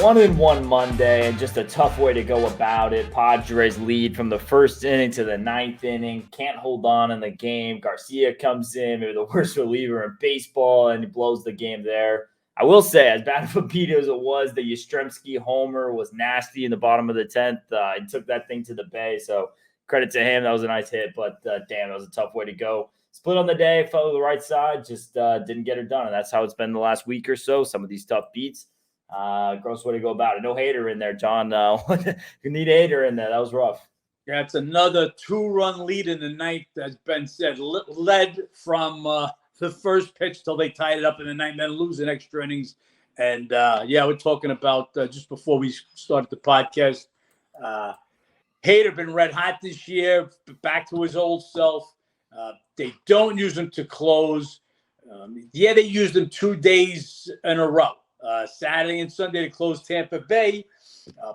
1-1 Monday, and just a tough way to go about it. Padres lead from the first inning to the ninth inning. Can't hold on in the game. Garcia comes in, maybe the worst reliever in baseball, and he blows the game there. I will say, as bad of a beat as it was, the Yastrzemski homer was nasty in the bottom of the 10th. He took that thing to the bay, so credit to him. That was a nice hit, but damn, that was a tough way to go. Split on the day, fell to the right side, just didn't get it done, and that's how it's been the last week or so. Some of these tough beats. Gross way to go about it. No hater in there, John. You need a hater in there. That was rough. Yeah, it's another 2-run lead in the ninth, as Ben said, led from the first pitch till they tied it up in the ninth, then losing extra innings. And we're talking about just before we started the podcast. Hader been red hot this year, back to his old self. They don't use him to close. They used him 2 days in a row. Saturday and Sunday to close Tampa Bay.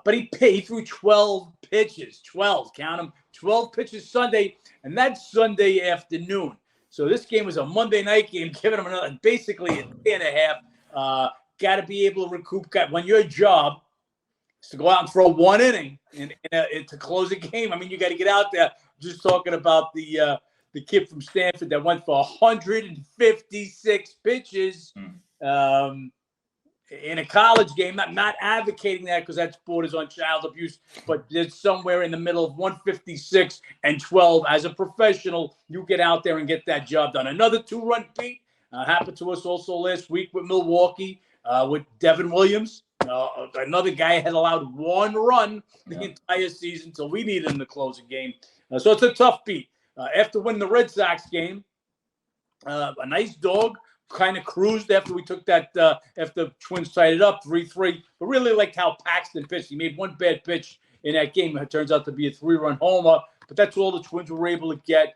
But he threw 12 pitches. 12, count them. 12 pitches Sunday, and that's Sunday afternoon. So this game was a Monday night game, giving him basically a day and a half. Got to be able to recoup. When your job is to go out and throw one inning and to close a game, I mean, you got to get out there. Just talking about the kid from Stanford that went for 156 pitches. In a college game, not advocating that because that borders on child abuse, but it's somewhere in the middle of 156 and 12. As a professional, you get out there and get that job done. Another 2-run beat happened to us also last week with Milwaukee, with Devin Williams. Another guy had allowed 1 run the entire season, so we needed him to close a game. So it's a tough beat. After winning the Red Sox game, a nice dog. Kind of cruised after we took that, after the Twins tied it up 3-3. But really liked how Paxton pitched. He made one bad pitch in that game. It turns out to be a 3-run homer. But that's all the Twins were able to get.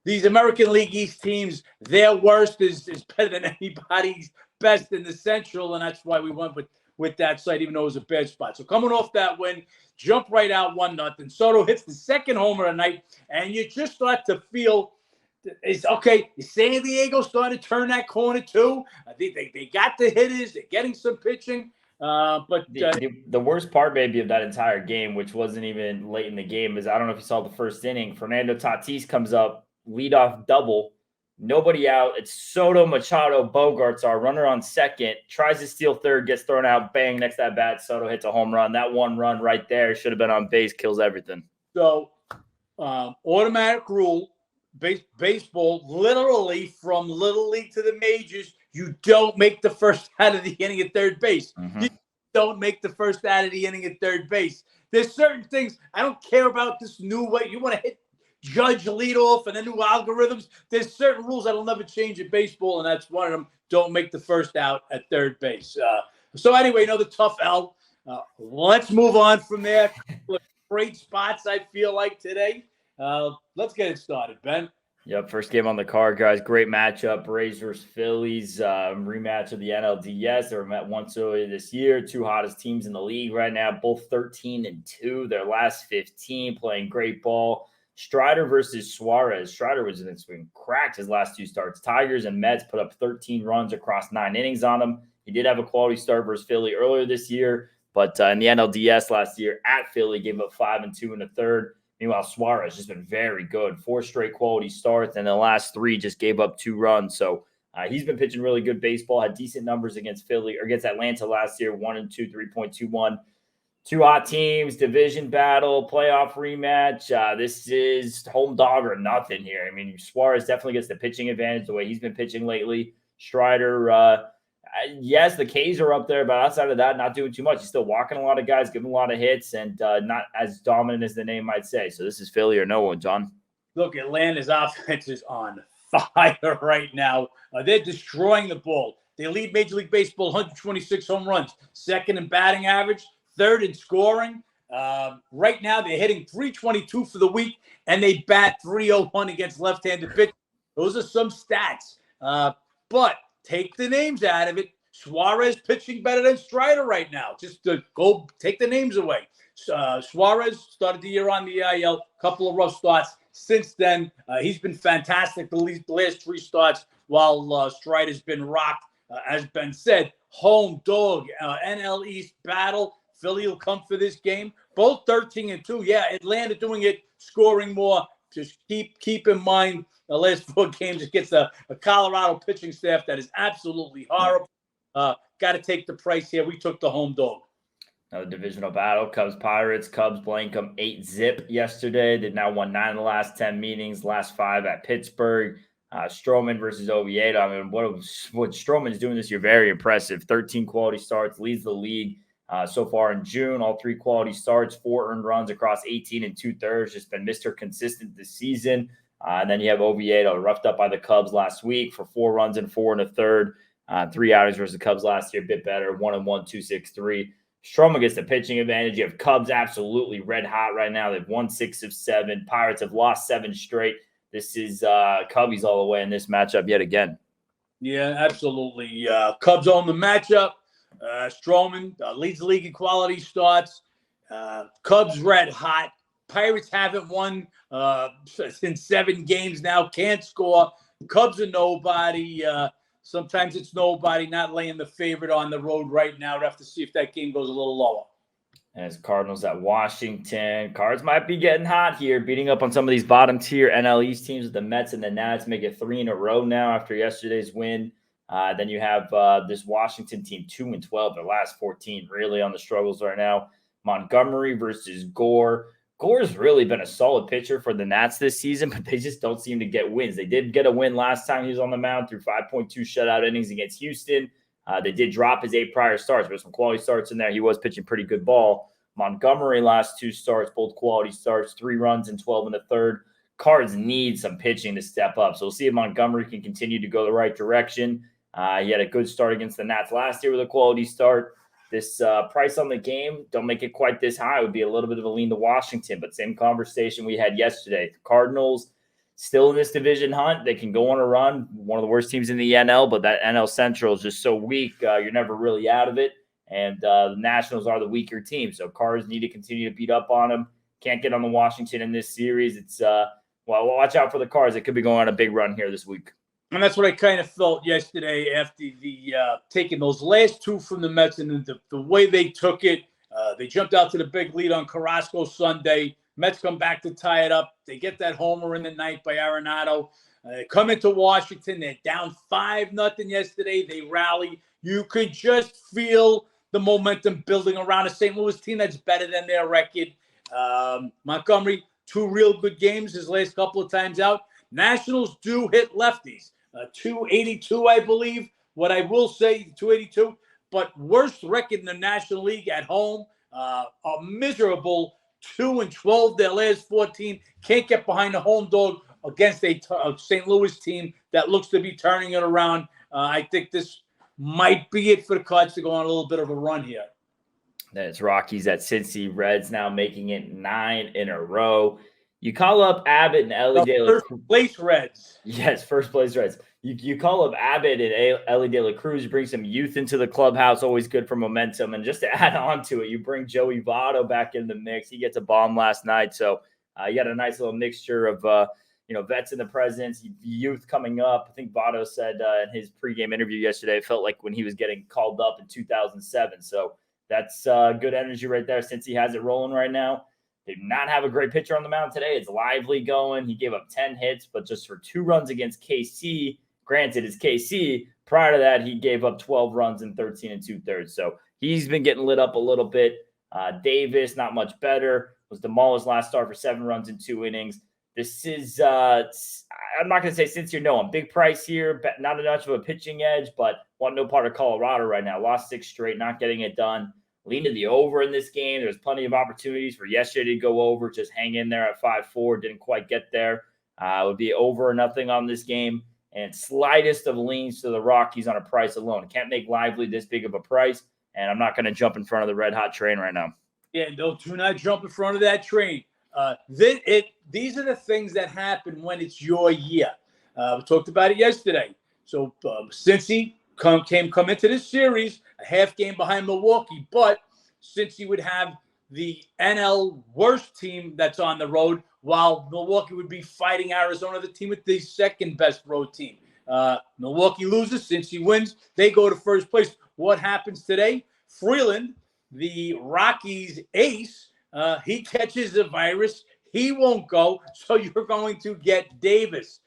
These American League East teams, their worst is better than anybody's best in the Central. And that's why we went with that side, even though it was a bad spot. So coming off that win, jump right out 1-0. Soto hits the second homer of the night. And you just start to feel, it's okay. San Diego starting to turn that corner too. I think they got the hitters. They're getting some pitching. But the worst part maybe of that entire game, which wasn't even late in the game, is I don't know if you saw the first inning. Fernando Tatis comes up, leadoff double, nobody out. It's Soto, Machado, Bogarts are runner on second, tries to steal third, gets thrown out, bang, next at bat, Soto hits a home run. That 1 run right there should have been on base, kills everything. So automatic rule. Baseball, literally from Little League to the majors, you don't make the first out of the inning at third base. Mm-hmm. You don't make the first out of the inning at third base. There's certain things. I don't care about this new way. You want to hit Judge leadoff and the new algorithms. There's certain rules that'll never change in baseball, and that's one of them. Don't make the first out at third base. So anyway, another tough L. Let's move on from there. Great spots, I feel like, today. Let's get it started, Ben. Yep, first game on the card, guys. Great matchup. Rays versus Phillies, rematch of the NLDS. They were met once earlier this year. 2 hottest teams in the league right now, both 13-2. Their last 15, playing great ball. Strider versus Suarez. Strider was been cracked his last 2 starts. Tigers and Mets put up 13 runs across 9 innings on him. He did have a quality start versus Philly earlier this year, but in the NLDS last year at Philly, gave up 5 2 1/3. Meanwhile, Suarez has just been very good. 4 straight quality starts, and the last 3 just gave up 2 runs. So he's been pitching really good baseball, had decent numbers against Philly or against Atlanta last year, 1-2, 3.21. 2 hot teams, division battle, playoff rematch. This is home dog or nothing here. I mean, Suarez definitely gets the pitching advantage the way he's been pitching lately. Strider, yes, the K's are up there, but outside of that, not doing too much. He's still walking a lot of guys, giving a lot of hits, and not as dominant as the name might say. So this is Philly or no one, John. Look, Atlanta's offense is on fire right now. They're destroying the ball. They lead Major League Baseball 126 home runs, second in batting average, third in scoring. Right now, they're hitting 322 for the week, and they bat 301 against left-handed pitchers. Those are some stats. But take the names out of it. Suarez pitching better than Strider right now. Just to go take the names away. Suarez started the year on the IL, couple of rough starts. Since then, he's been fantastic the last 3 starts, while Strider's been rocked as Ben said, home dog, NL East battle. Philly will come for this game. Both 13-2. Yeah, Atlanta doing it, scoring more. Just keep in mind the last 4 games against a Colorado pitching staff that is absolutely horrible. Got to take the price here. We took the home dog. Another divisional battle. Cubs-Pirates. Cubs blank them 8-zip yesterday. They've now won 9 of the last 10 meetings, last 5 at Pittsburgh. Stroman versus Oviedo. I mean, what Stroman's doing this year, very impressive. 13 quality starts, leads the league so far in June. All 3 quality starts, 4 earned runs across 18 2/3. Just been Mr. Consistent this season. And then you have Oviedo, roughed up by the Cubs last week for 4 runs and 4 1/3. 3 outings versus the Cubs last year, a bit better, 1-1, 2.63. Stroman gets the pitching advantage. You have Cubs absolutely red hot right now. They've won 6 of 7. Pirates have lost 7 straight. This is Cubbies all the way in this matchup yet again. Yeah, absolutely. Cubs own the matchup. Stroman leads the league in quality starts. Cubs red hot. Pirates haven't won since 7 games now. Can't score. Cubs are nobody. Sometimes it's nobody, not laying the favorite on the road right now. We'll have to see if that game goes a little lower. As Cardinals at Washington. Cards might be getting hot here, beating up on some of these bottom tier NL East teams with the Mets and the Nats. Make it 3 in a row now after yesterday's win. Then you have this Washington team 2-12, their last 14, really on the struggles right now. Montgomery versus Gore. Gore's really been a solid pitcher for the Nats this season, but they just don't seem to get wins. They did get a win last time he was on the mound through 5.2 shutout innings against Houston. They did drop his 8 prior starts, but some quality starts in there. He was pitching pretty good ball. Montgomery last 2 starts, both quality starts, 3 runs and 12 1/3. Cards need some pitching to step up. So we'll see if Montgomery can continue to go the right direction. He had a good start against the Nats last year with a quality start. This price on the game, don't make it quite this high. It would be a little bit of a lean to Washington, but same conversation we had yesterday. The Cardinals still in this division hunt. They can go on a run. One of the worst teams in the NL, but that NL Central is just so weak. You're never really out of it. And the Nationals are the weaker team. So Cards need to continue to beat up on them. Can't get on the Washington in this series. It's well, watch out for the Cards. They could be going on a big run here this week. And that's what I kind of felt yesterday after the taking those last 2 from the Mets and the way they took it. They jumped out to the big lead on Carrasco Sunday. Mets come back to tie it up. They get that homer in the ninth by Arenado. Come into Washington. They're down 5-0 yesterday. They rally. You could just feel the momentum building around a St. Louis team that's better than their record. Montgomery, 2 real good games his last couple of times out. Nationals do hit lefties. 282, I believe. What I will say, 282. But worst record in the National League at home. A miserable 2-12 their last 14. Can't get behind the home dog against a St. Louis team that looks to be turning it around. I think this might be it for the Cards to go on a little bit of a run here. That's Rockies at Cincy. Reds now making it 9 in a row. You call up Abbott and Ellie De La Cruz. First place Reds. Yes, first place Reds. You call up Abbott and Ellie De La Cruz. You bring some youth into the clubhouse, always good for momentum. And just to add on to it, you bring Joey Votto back in the mix. He gets a bomb last night. So you got a nice little mixture of vets in the presence, youth coming up. I think Votto said in his pregame interview yesterday, it felt like when he was getting called up in 2007. So that's good energy right there since he has it rolling right now. They do not have a great pitcher on the mound today. It's Lively going. He gave up 10 hits, but just for 2 runs against KC. Granted, it's KC. Prior to that, he gave up 12 runs in 13 2/3. So he's been getting lit up a little bit. Davis, not much better. Was demolished last start for 7 runs in 2 innings. This is, I'm not going to say sincere. No, I'm big price here. But not much of a pitching edge, but want no part of Colorado right now. Lost 6 straight, not getting it done. Lean to the over in this game. There's plenty of opportunities for yesterday to go over. Just hang in there at 5-4. Didn't quite get there. It would be over or nothing on this game. And slightest of leans to the Rockies on a price alone. Can't make Lively this big of a price. And I'm not going to jump in front of the red hot train right now. Yeah, no, do not jump in front of that train. These are the things that happen when it's your year. We talked about it yesterday. So Cincy come into this series a half game behind Milwaukee, but Cincy would have the NL worst team that's on the road, while Milwaukee would be fighting Arizona, the team with the second best road team. Milwaukee loses. Since he wins, they go to first place. What happens today? Freeland, the Rockies ace, he catches the virus. He won't go, so you're going to get Davis.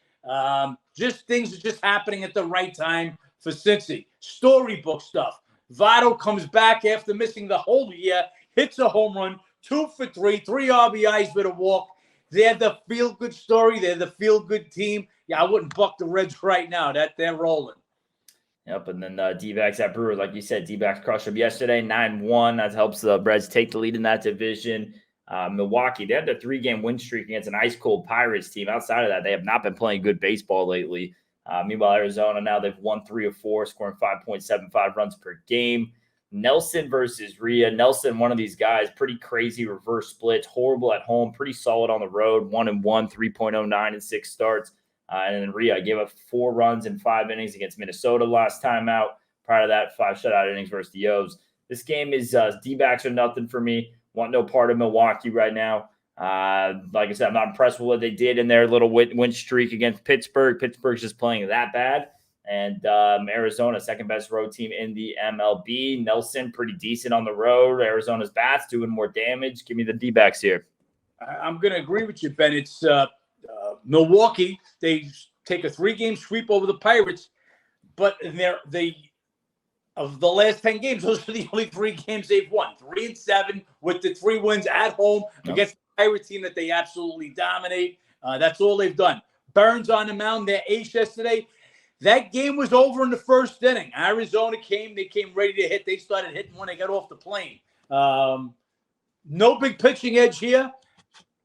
Just things are just happening at the right time for Cincy. Storybook stuff. Votto comes back after missing the whole year, hits a home run, 2 for 3, 3 RBIs with a walk. They're the feel-good story. They're the feel-good team. Yeah, I wouldn't buck the Reds right now. That they're rolling. Yep, and then D-backs at Brewers, like you said, D-backs crushed them yesterday, 9-1. That helps the Reds take the lead in that division. Milwaukee, they had their 3-game win streak against an ice-cold Pirates team. Outside of that, they have not been playing good baseball lately. Meanwhile, Arizona, now they've won 3 of 4, scoring 5.75 runs per game. Nelson versus Rhea. Nelson, one of these guys, pretty crazy reverse splits, horrible at home, pretty solid on the road, 1-1, 3.09 in 6 starts. And then Rhea gave up 4 runs in 5 innings against Minnesota last time out. Prior to that, 5 shutout innings versus the O's. This game is D-backs are nothing for me. Want no part of Milwaukee right now. Like I said, I'm not impressed with what they did in their little win streak against Pittsburgh. Pittsburgh's just playing that bad. And Arizona, second best road team in the MLB. Nelson, pretty decent on the road. Arizona's bats doing more damage. Give me the D-backs here. I'm going to agree with you, Ben. It's Milwaukee. They take a 3-game sweep over the Pirates, but of the last 10 games, those are the only 3 games they've won. 3-7 with the 3 wins at home against the Pirate team that they absolutely dominate. That's all they've done. Burns on the mound, their ace yesterday. That game was over in the first inning. Arizona came. They came ready to hit. They started hitting when they got off the plane. No big pitching edge here.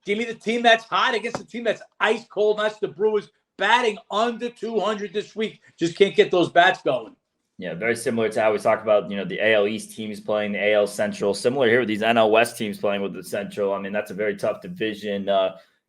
Give me the team that's hot against the team that's ice cold. That's the Brewers, batting under 200 this week. Just can't get those bats going. Yeah, very similar to how we talk about, the AL East teams playing the AL Central. Similar here with these NL West teams playing with the Central. I mean, that's a very tough division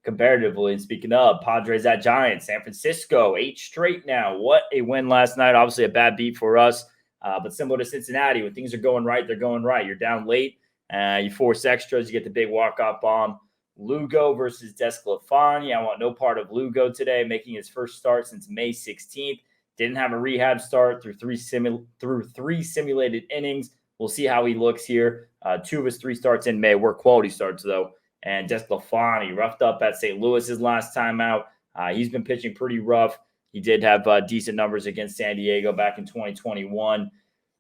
comparatively. And speaking of, Padres at Giants, San Francisco, 8 straight now. What a win last night. Obviously a bad beat for us, but similar to Cincinnati, when things are going right, they're going right. You're down late, you force extras, you get the big walk-off bomb. Lugo versus Desclafani. I want no part of Lugo today, making his first start since May 16th. Didn't have a rehab start through three simulated innings. We'll see how he looks here. 2 of his 3 starts in May were quality starts, though. And Desclafani roughed up at St. Louis's last time out. He's been pitching pretty rough. He did have decent numbers against San Diego back in 2021.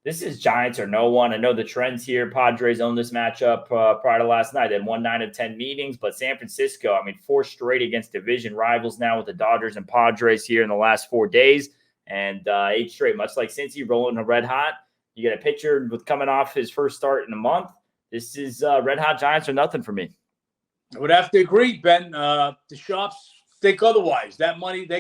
This is Giants or no one. I know the trends here. Padres own this matchup prior to last night. They had won 9 of 10 meetings, but San Francisco, 4 straight against division rivals now with the Dodgers and Padres here in the last 4 days. And 8 straight, much like Cincy rolling a red hot. You get a pitcher with coming off his first start in a month. This is red hot Giants or nothing for me. I would have to agree, Ben. The shops think otherwise. That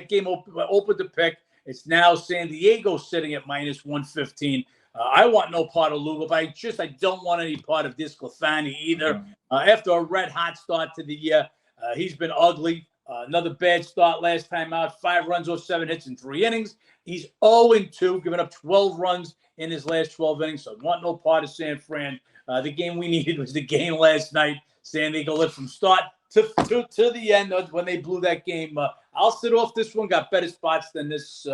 game opened the pick. It's now San Diego sitting at minus 115. I want no part of Lugo, but I don't want any part of Desclafani either. After a red hot start to the year, he's been ugly. Another bad start last time out. 5 runs off 7 hits in 3 innings. He's 0-2, giving up 12 runs in his last 12 innings. So I want no part of San Fran. The game we needed was the game last night. San Diego lived from start to the end when they blew that game. I'll sit off this one. Got better spots than this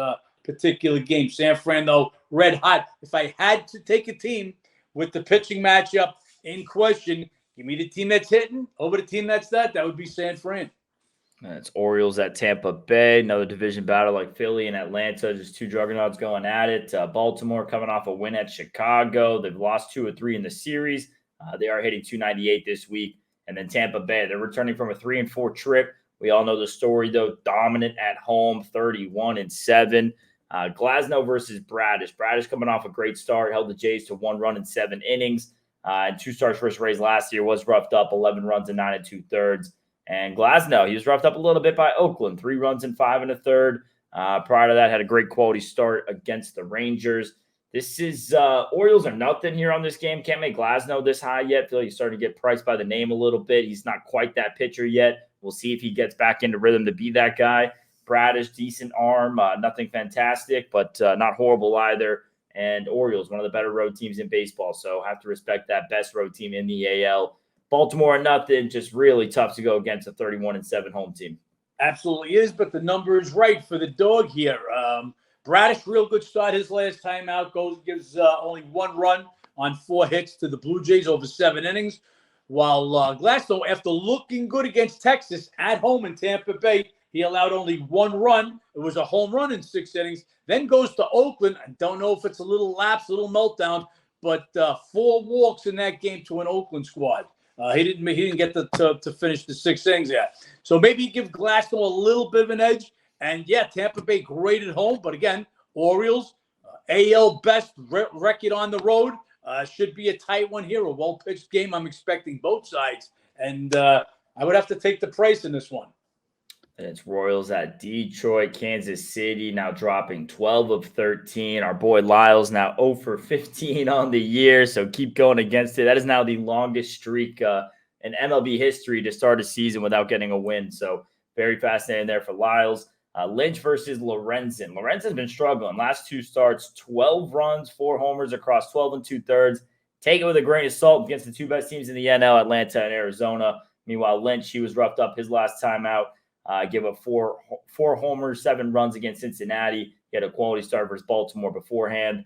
particular game. San Fran, though, red hot. If I had to take a team with the pitching matchup in question, give me the team that's hitting over the team that's that would be San Fran. It's Orioles at Tampa Bay, another division battle like Philly and Atlanta, just 2 juggernauts going at it. Baltimore coming off a win at Chicago. They've lost 2 of 3 in the series. They are hitting 298 this week. And then Tampa Bay, they're returning from a 3-4 trip. We all know the story, though. Dominant at home, 31-7. Glasnow versus Bradish. Bradish coming off a great start, held the Jays to 1 run in 7 innings. And 2 starts versus Rays last year, was roughed up, 11 runs in 9 2/3. And Glasnow, he was roughed up a little bit by Oakland, 3 runs in 5 1/3. Prior to that, had a great quality start against the Rangers. This is Orioles are nothing here on this game. Can't make Glasnow this high yet. Feel like he's starting to get priced by the name a little bit. He's not quite that pitcher yet. We'll see if he gets back into rhythm to be that guy. Bradish, decent arm, nothing fantastic, but not horrible either. And Orioles, one of the better road teams in baseball. So have to respect that best road team in the AL. Baltimore, nothing, just really tough to go against a 31-7 home team. Absolutely is, but the number is right for the dog here. Bradish, real good start his last time out. Gives only 1 run on 4 hits to the Blue Jays over 7 innings. While Glasnow, after looking good against Texas at home in Tampa Bay, he allowed only 1 run. It was a home run in 6 innings. Then goes to Oakland. I don't know if it's a little lapse, a little meltdown, but 4 walks in that game to an Oakland squad. He didn't get to finish the 6 innings yet. So maybe give Glasnow a little bit of an edge. And yeah, Tampa Bay great at home, but again, Orioles, AL best record on the road. Should be a tight one here, a well-pitched game. I'm expecting both sides, and I would have to take the price in this one. And it's Royals at Detroit, Kansas City now dropping 12 of 13. Our boy Lyles now 0 for 15 on the year, so keep going against it. That is now the longest streak in MLB history to start a season without getting a win. So very fascinating there for Lyles. Lynch versus Lorenzen. Lorenzen's been struggling. Last 2 starts, 12 runs, 4 homers across 12 and 2/3. Take it with a grain of salt against the 2 best teams in the NL, Atlanta and Arizona. Meanwhile, Lynch, he was roughed up his last time out. Give up 4 homers, 7 runs against Cincinnati. He had a quality start versus Baltimore beforehand.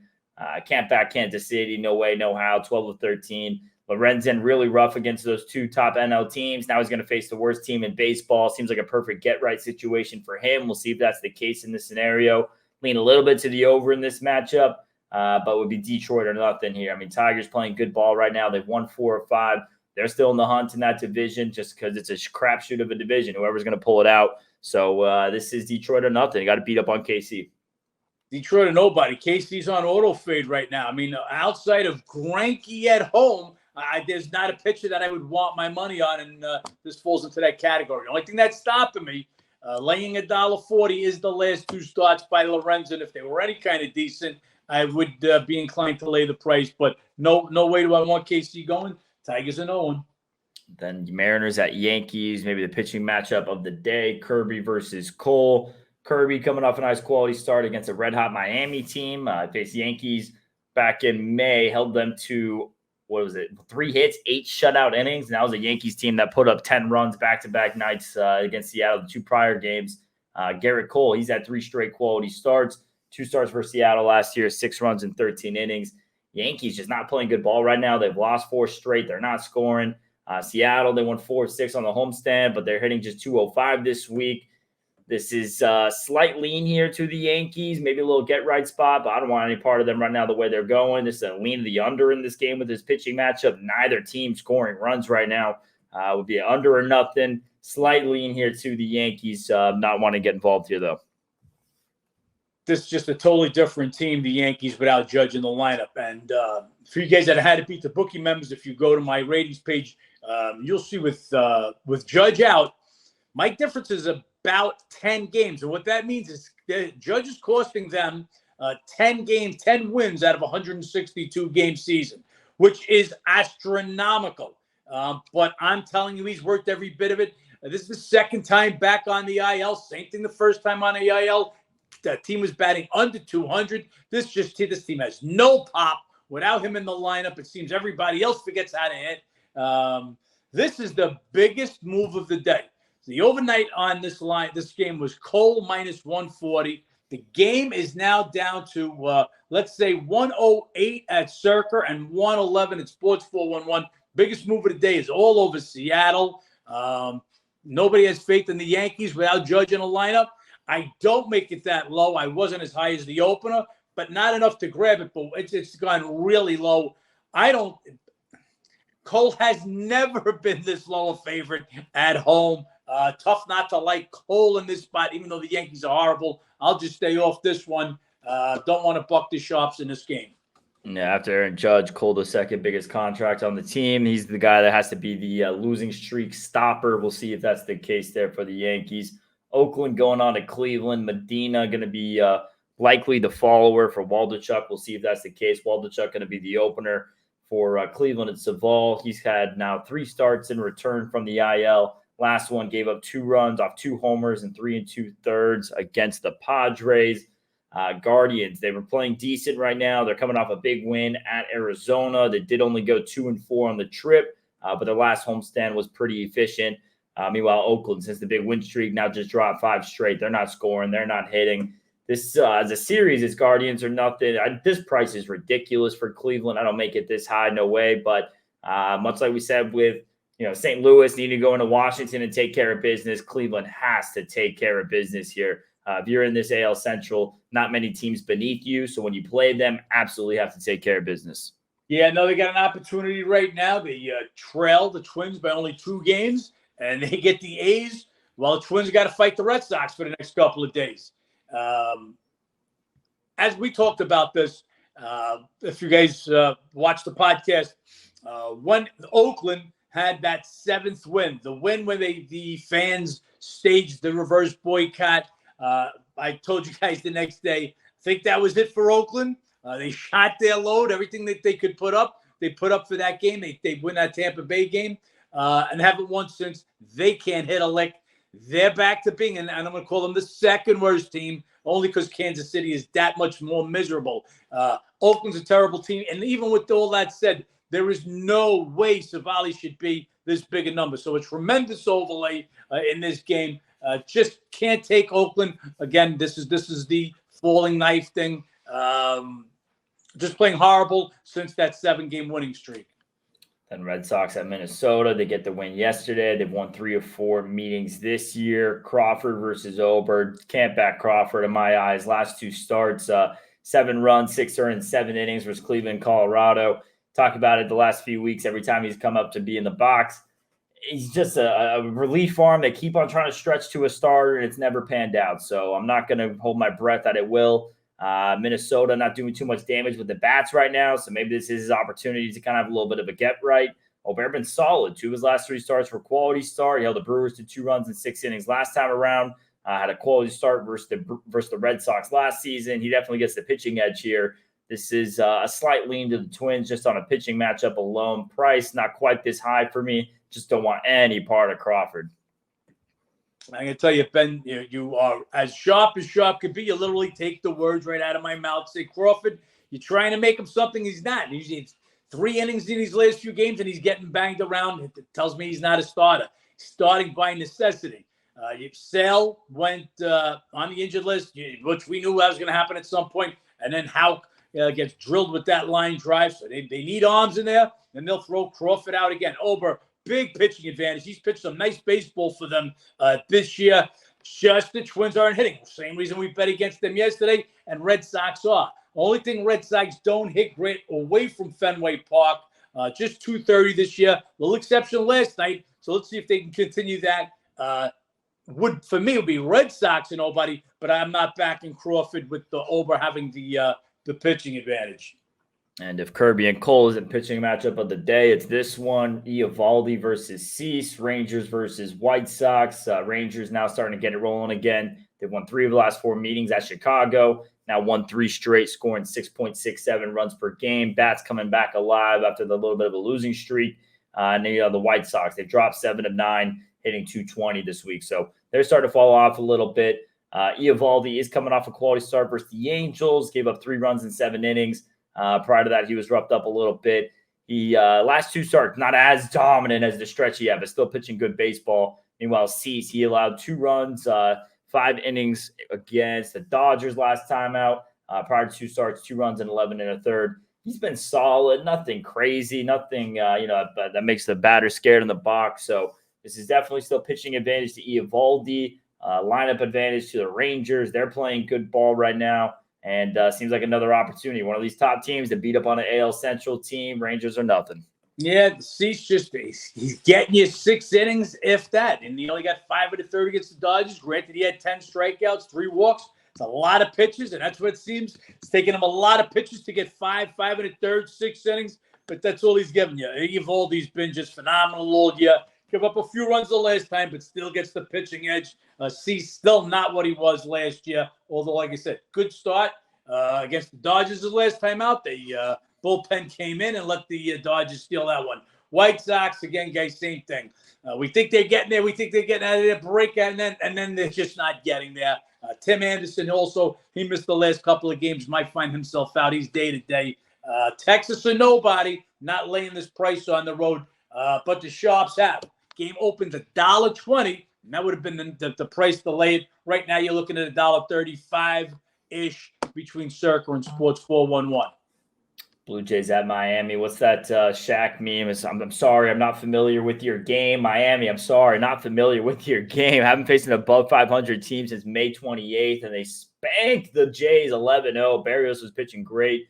Can't back Kansas City. No way, no how. 12 of 13. Lorenzen really rough against those 2 top NL teams. Now he's going to face the worst team in baseball. Seems like a perfect get-right situation for him. We'll see if that's the case in this scenario. Lean a little bit to the over in this matchup, but would be Detroit or nothing here. I mean, Tigers playing good ball right now. They've won 4 or 5. They're still in the hunt in that division just because it's a crapshoot of a division. Whoever's going to pull it out. So this is Detroit or nothing. You got to beat up on KC. Detroit or nobody. KC's on auto fade right now. I mean, outside of Greinke at home, there's not a pitcher that I would want my money on, and this falls into that category. The only thing that's stopping me, laying $1.40 is the last 2 starts by Lorenzen. If they were any kind of decent, I would be inclined to lay the price. But no way do I want KC going. Tigers are no one. Then Mariners at Yankees, maybe the pitching matchup of the day, Kirby versus Cole. Kirby coming off a nice quality start against a red-hot Miami team. Faced Yankees back in May, held them to 3 hits, 8 shutout innings. And that was a Yankees team that put up 10 runs back-to-back nights against Seattle, the 2 prior games. Garrett Cole, he's had 3 straight quality starts, 2 starts for Seattle last year, 6 runs in 13 innings. Yankees just not playing good ball right now. They've lost 4 straight. They're not scoring. Seattle, they won 4 of 6 on the homestand, but they're hitting just 205 this week. This is slight lean here to the Yankees, maybe a little get-right spot, but I don't want any part of them right now the way they're going. This is a lean to the under in this game with this pitching matchup. Neither team scoring runs right now. Would be an under or nothing. Slight lean here to the Yankees. Not want to get involved here, though. This is just a totally different team, the Yankees, without Judge in the lineup. And for you guys that had to beat the Bookie members, if you go to my ratings page, you'll see with Judge out, my difference is about 10 games. And what that means is the Judge is costing them 10 wins out of a 162-game season, which is astronomical. But I'm telling you, he's worked every bit of it. This is the second time back on the IL. Same thing the first time on the IL. The team was batting under 200. This team has no pop. Without him in the lineup, it seems everybody else forgets how to hit. This is the biggest move of the day. The overnight on this game was Cole minus 140. The game is now down to, let's say, 108 at Circa and 111 at Sports 411. Biggest move of the day is all over Seattle. Nobody has faith in the Yankees without Judge in a lineup. I don't make it that low. I wasn't as high as the opener, but not enough to grab it. But it's gone really low. Cole has never been this low a favorite at home. Tough not to like Cole in this spot, even though the Yankees are horrible. I'll just stay off this one. Don't want to buck the shops in this game. Yeah, after Aaron Judge, Cole, the second biggest contract on the team. He's the guy that has to be the losing streak stopper. We'll see if that's the case there for the Yankees. Oakland going on to Cleveland. Medina going to be likely the follower for Waldechuk. We'll see if that's the case. Waldechuk going to be the opener for Cleveland and Savall. He's had now 3 starts in return from the IL. Last one gave up 2 runs off 2 homers and 3 2/3 against the Padres. Guardians, they were playing decent right now. They're coming off a big win at Arizona. They did only go 2-4 on the trip, but their last homestand was pretty efficient. Meanwhile, Oakland, since the big win streak, now just dropped 5 straight. They're not scoring. They're not hitting. This as a series, it's Guardians or nothing. This price is ridiculous for Cleveland. I don't make it this high, no way. But much like we said with St. Louis needing to go into Washington and take care of business, Cleveland has to take care of business here. If you're in this AL Central, not many teams beneath you. So when you play them, absolutely have to take care of business. Yeah, no, they got an opportunity right now. They trail the Twins by only 2 games, and they get the A's. Well, the Twins got to fight the Red Sox for the next couple of days. As we talked about this, if you guys watched the podcast, when Oakland had that 7th win, the win when the fans staged the reverse boycott, I told you guys the next day, I think that was it for Oakland. They shot their load, everything that they could put up. They put up for that game. They win that Tampa Bay game and haven't won since. They can't hit a lick. They're back to being, and I'm going to call them the second worst team, only because Kansas City is that much more miserable. Oakland's a terrible team, and even with all that said, there is no way Eovaldi should be this big a number. So a tremendous overlay in this game. Just can't take Oakland. Again, this is the falling knife thing. Just playing horrible since that 7-game winning streak. Then Red Sox at Minnesota. They get the win yesterday. They've won 3 of 4 meetings this year. Crawford versus Ober. Can't back Crawford in my eyes. Last 2 starts, 7 runs, 6 earned, 7 innings versus Cleveland, Colorado. Talk about it the last few weeks. Every time he's come up to be in the box, he's just a relief arm. They keep on trying to stretch to a starter, and it's never panned out. So I'm not going to hold my breath that it will. Minnesota not doing too much damage with the bats right now, so maybe this is his opportunity to kind of have a little bit of a get right. Ober been solid. 2 of his last 3 starts were quality start. He held the Brewers to 2 runs in 6 innings last time around. Had a quality start versus the Red Sox last season. He definitely gets the pitching edge here. This is a slight lean to the Twins just on a pitching matchup alone. Price not quite this high for me. Just don't want any part of Crawford. I'm going to tell you, Ben, you are as sharp could be. You literally take the words right out of my mouth. Say, Crawford, you're trying to make him something he's not. He's 3 innings in these last few games, and he's getting banged around. It tells me he's not a starter. He's starting by necessity. Sale went on the injured list, which we knew that was going to happen at some point. And then Houck gets drilled with that line drive. So they need arms in there, and they'll throw Crawford out again. Ober, big pitching advantage. He's pitched some nice baseball for them this year. Just the Twins aren't hitting. Same reason we bet against them yesterday, and Red Sox are. Only thing Red Sox don't hit great away from Fenway Park. Just 230 this year. A little exception last night. So let's see if they can continue that. For me, it would be Red Sox and nobody, but I'm not backing Crawford with the Ober having the pitching advantage. And if Kirby and Cole is a pitching matchup of the day, it's this one. Eovaldi versus Cease. Rangers versus White Sox. Rangers now starting to get it rolling again. They've won 3 of the last 4 meetings at Chicago. Now won 3 straight, scoring 6.67 runs per game. Bats coming back alive after the little bit of a losing streak. And then the White Sox, they've dropped 7 of 9, hitting 220 this week. So they're starting to fall off a little bit. Eovaldi is coming off a quality start versus the Angels. Gave up 3 runs in 7 innings. Prior to that, he was roughed up a little bit. He last 2 starts, not as dominant as the stretch he had, but still pitching good baseball. Meanwhile, Cease, he allowed 2 runs, 5 innings against the Dodgers last time out. Prior to 2 starts, 2 runs and 11 1/3. He's been solid, nothing crazy, nothing that makes the batter scared in the box. So this is definitely still pitching advantage to Eovaldi, lineup advantage to the Rangers. They're playing good ball right now. And seems like another opportunity. One of these top teams to beat up on an AL Central team. Rangers are nothing. Yeah, Cease he's getting you 6 innings, if that. And he only got 5 of the 30 against the Dodgers. Granted, he had 10 strikeouts, 3 walks. It's a lot of pitches, and that's what it seems. It's taking him a lot of pitches to get 5 1/3, 6 innings. But that's all he's giving you. Eovaldi's been just phenomenal all year. Give up a few runs the last time, but still gets the pitching edge. Cease still not what he was last year. Although, like I said, good start against the Dodgers the last time out. The bullpen came in and let the Dodgers steal that one. White Sox, again, guys, same thing. We think they're getting there. We think they're getting out of their break, and then they're just not getting there. Tim Anderson also, he missed the last couple of games, might find himself out. He's day-to-day. Texas or nobody, not laying this price on the road, but the Sharps have. Game opens $1.20, and that would have been the price delayed. Right now, you're looking at $1.35. ish between Circa and Sports 411. Blue Jays at Miami. What's that Shaq meme? I'm sorry, I'm not familiar with your game. Miami, I'm sorry, not familiar with your game. Haven't faced an above 500 team since May 28th, and they spanked the Jays 11-0. Barrios was pitching great.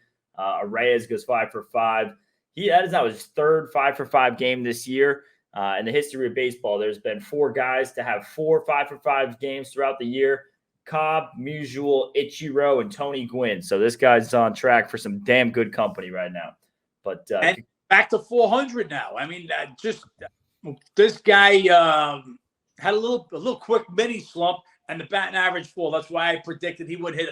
Reyes goes 5 for 5. That is now his third 5 for 5 game this year. In the history of baseball, there's been 4 guys to have 4 5 for 5 games throughout the year. Cobb, Musial, Ichiro, and Tony Gwynn. So this guy's on track for some damn good company right now. But and back to 400 now. I mean, this guy had a little quick mini slump, and the batting average fall. That's why I predicted he would hit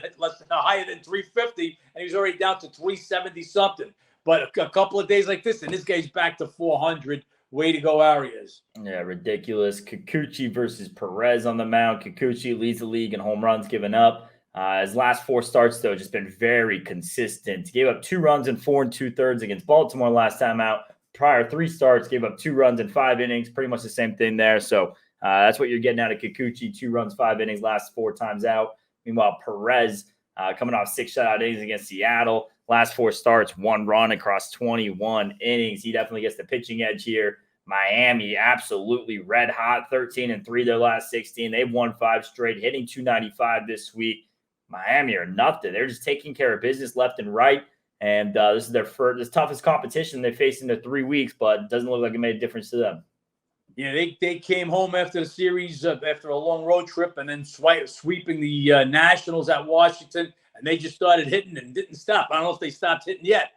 higher than 350, and he was already down to 370 something. But a couple of days like this, and this guy's back to 400. Way to go, Arias. Yeah, ridiculous. Kikuchi versus Perez on the mound. Kikuchi leads the league in home runs given up. His last 4 starts, though, just been very consistent. He gave up 2 runs in 4 2/3 against Baltimore last time out. Prior 3 starts, gave up 2 runs in 5 innings. Pretty much the same thing there. So that's what you're getting out of Kikuchi. 2 runs, 5 innings, last 4 times out. Meanwhile, Perez coming off 6 shutout innings against Seattle. Last 4 starts, 1 run across 21 innings. He definitely gets the pitching edge here. Miami, absolutely red hot, 13-3 their last 16. They've won 5 straight, hitting 295 this week. Miami are nothing. They're just taking care of business left and right. And this is their toughest competition they faced in the 3 weeks, but it doesn't look like it made a difference to them. Yeah, they came home after the series, after a long road trip, and then sweeping the Nationals at Washington, and they just started hitting and didn't stop. I don't know if they stopped hitting yet.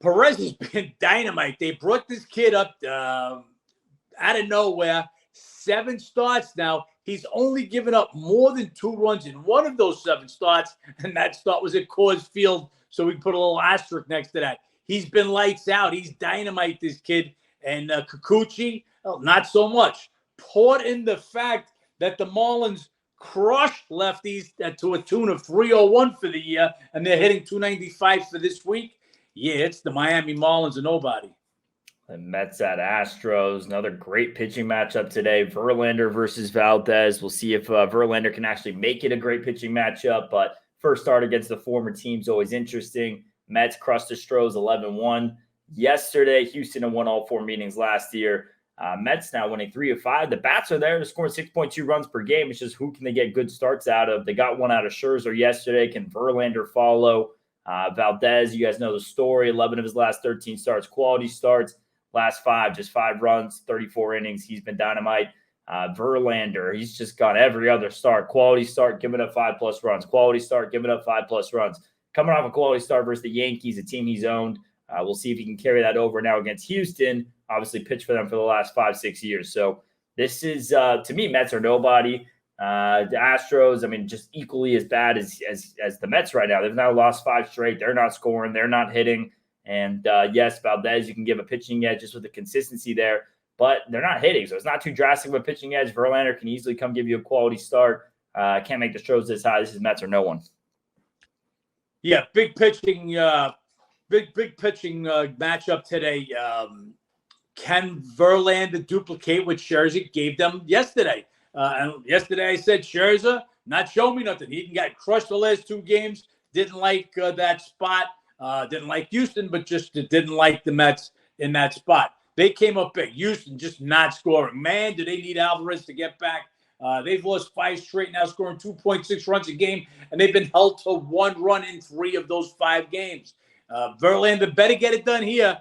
Perez has been dynamite. They brought this kid up out of nowhere. 7 starts now. He's only given up more than 2 runs in one of those 7 starts, and that start was at Coors Field, so we put a little asterisk next to that. He's been lights out. He's dynamite, this kid. And Kikuchi, not so much. Poured in the fact that the Marlins crushed lefties to a tune of 301 for the year, and they're hitting 295 for this week. Yeah, it's the Miami Marlins and nobody. The Mets at Astros, another great pitching matchup today. Verlander versus Valdez. We'll see if Verlander can actually make it a great pitching matchup, but first start against the former team's always interesting. Mets crushed the Astros 11-1. Yesterday, Houston had won all 4 meetings last year. Mets now winning 3 of 5. The bats are there to score 6.2 runs per game. It's just who can they get good starts out of? They got one out of Scherzer yesterday. Can Verlander follow? Valdez, you guys know the story. 11 of his last 13 starts, quality starts. Last 5, just 5 runs, 34 innings. He's been dynamite. Verlander, he's just got every other start. Quality start, giving up 5+ runs. Quality start, giving up 5+ runs. Coming off a quality start versus the Yankees, a team he's owned. We'll see if he can carry that over now against Houston. Obviously pitched for them for the last 5-6 years. So this is, to me, Mets are nobody. The Astros, I mean, just equally as bad as the Mets right now. They've now lost 5 straight. They're not scoring. They're not hitting. And yes, Valdez, you can give a pitching edge just with the consistency there, but they're not hitting. So it's not too drastic of a pitching edge. Verlander can easily come give you a quality start. Can't make the Astros this high. This is Mets or no one. Yeah, big pitching matchup today. Can Verlander duplicate what Scherzer gave them yesterday? And yesterday I said Scherzer, not show me nothing. He got crushed the last 2 games. Didn't like that spot. Didn't like Houston, but just didn't like the Mets in that spot. They came up big. Houston just not scoring. Man, do they need Alvarez to get back. They've lost 5 straight now, scoring 2.6 runs a game, and they've been held to 1 run in 3 of those 5 games. Verlander better get it done here.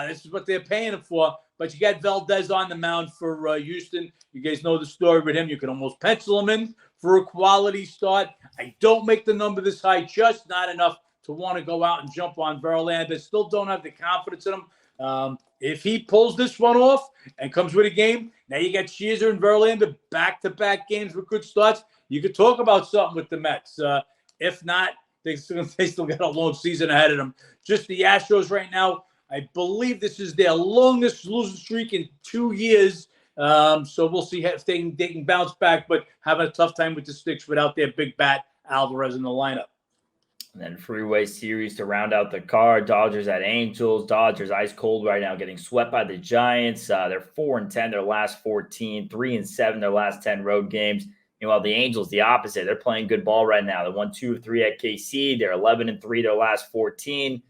This is what they're paying him for. But you got Valdez on the mound for Houston. You guys know the story with him. You can almost pencil him in for a quality start. I don't make the number this high, just not enough to want to go out and jump on Verlander. Still don't have the confidence in him. If he pulls this one off and comes with a game, now you got Scherzer and Verlander back-to-back games with good starts. You could talk about something with the Mets. If not, they still got a long season ahead of them. Just the Astros right now, I believe this is their longest losing streak in 2 years. So we'll see if they can bounce back, but having a tough time with the sticks without their big bat, Alvarez, in the lineup. And then freeway series to round out the card. Dodgers at Angels. Dodgers ice cold right now, getting swept by the Giants. They're 4-10 their last 14, 3-7 their last 10 road games. Meanwhile, the Angels, the opposite. They're playing good ball right now. They won 2 of 3 at KC. They're 11-3 their last 14.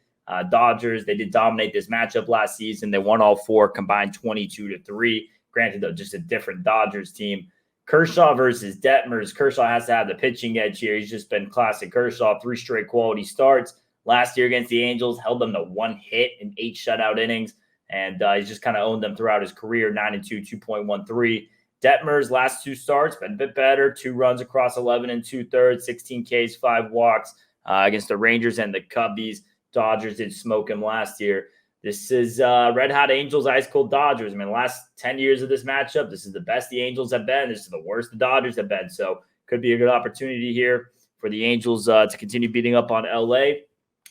Dodgers, they did dominate this matchup last season. They won all 4, combined 22-3. Granted, though, just a different Dodgers team. Kershaw versus Detmers. Kershaw has to have the pitching edge here. He's just been classic Kershaw, 3 straight quality starts. Last year against the Angels, held them to 1 hit in 8 shutout innings, and he's just kind of owned them throughout his career, 9-2, 2.13. Detmers' last 2 starts, been a bit better, 2 runs across 11 2/3, 16 Ks, 5 walks against the Rangers and the Cubbies. Dodgers did smoke him last year. This is red-hot Angels, ice-cold Dodgers. I mean, the last 10 years of this matchup, this is the best the Angels have been. This is the worst the Dodgers have been. So could be a good opportunity here for the Angels to continue beating up on L.A.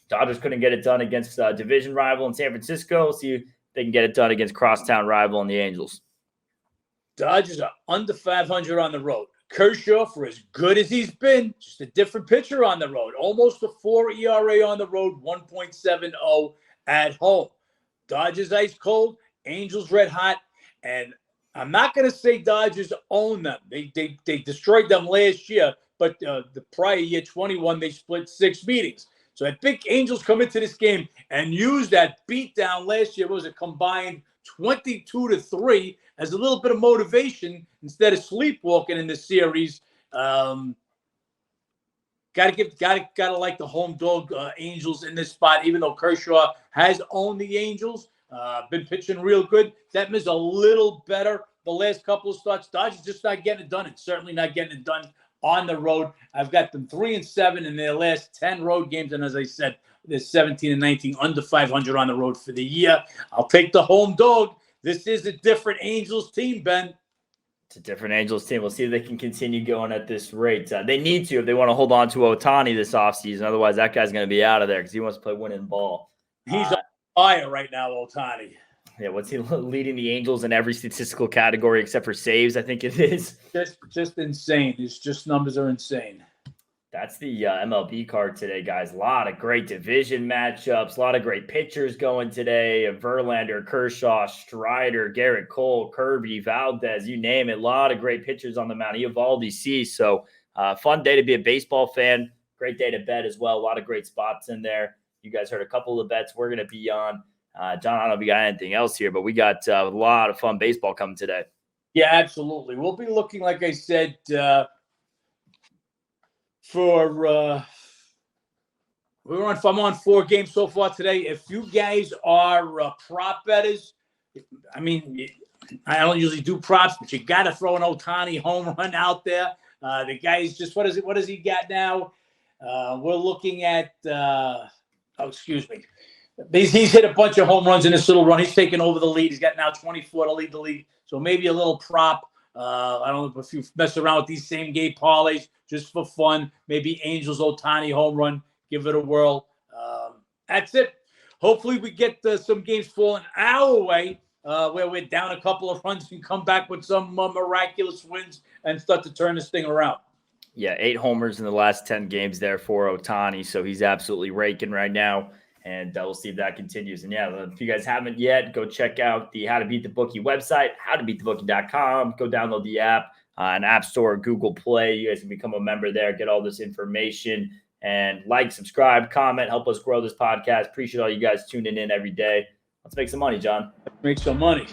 Dodgers couldn't get it done against division rival in San Francisco. See if they can get it done against crosstown rival in the Angels. Dodgers are under 500 on the road. Kershaw, for as good as he's been, just a different pitcher on the road. Almost a 4 ERA on the road, 1.70 at home. Dodgers ice cold, Angels red hot, and I'm not going to say Dodgers own them. They destroyed them last year, but the prior year, 21, they split 6 meetings. So I think Angels come into this game and use that beatdown last year. It was a combined 22-3 as a little bit of motivation instead of sleepwalking in the series. Gotta like the home dog Angels in this spot, even though Kershaw has owned the Angels, been pitching real good. Detmers a little better the last couple of starts. Dodgers just not getting it done. It's certainly not getting it done on the road. I've got them 3-7 in their last 10 road games, and as I said, they're 17-19, under 500 on the road for the year. I'll take the home dog. This is a different Angels team, Ben. It's a different Angels team. We'll see if they can continue going at this rate. They need to if they want to hold on to Ohtani this offseason. Otherwise, that guy's going to be out of there because he wants to play winning ball. He's on fire right now, Ohtani. Yeah, what's he leading the Angels in every statistical category except for saves, I think it is. Just insane. His just numbers are insane. That's the MLB card today, guys. A lot of great division matchups, a lot of great pitchers going today. Verlander, Kershaw, Strider, Garrett Cole, Kirby, Valdez, you name it. A lot of great pitchers on the mound. Eovaldi, C. So fun day to be a baseball fan. Great day to bet as well. A lot of great spots in there. You guys heard a couple of bets we're going to be on. John, I don't know if you got anything else here, but we got a lot of fun baseball coming today. Yeah, absolutely. We'll be looking, like I said, I'm on 4 games so far today. If you guys are prop bettors, I mean, I don't usually do props, but you got to throw an Ohtani home run out there. The guy's just, what does he got now? We're looking at, excuse me. He's hit a bunch of home runs in this little run. He's taken over the lead. He's got now 24 to lead the league. So maybe a little prop. I don't know if you mess around with these same game parlays just for fun. Maybe Angels Ohtani home run. Give it a whirl. That's it. Hopefully we get some games falling our way where we're down a couple of runs and come back with some miraculous wins and start to turn this thing around. Yeah, 8 homers in the last 10 games there for Ohtani. So he's absolutely raking right now. And we'll see if that continues. And yeah, if you guys haven't yet, go check out the How to Beat the Bookie website, howtobeatthebookie.com. Go download the app on App Store or Google Play. You guys can become a member there, get all this information, and like, subscribe, comment, help us grow this podcast. Appreciate all you guys tuning in every day. Let's make some money, John. Make some money.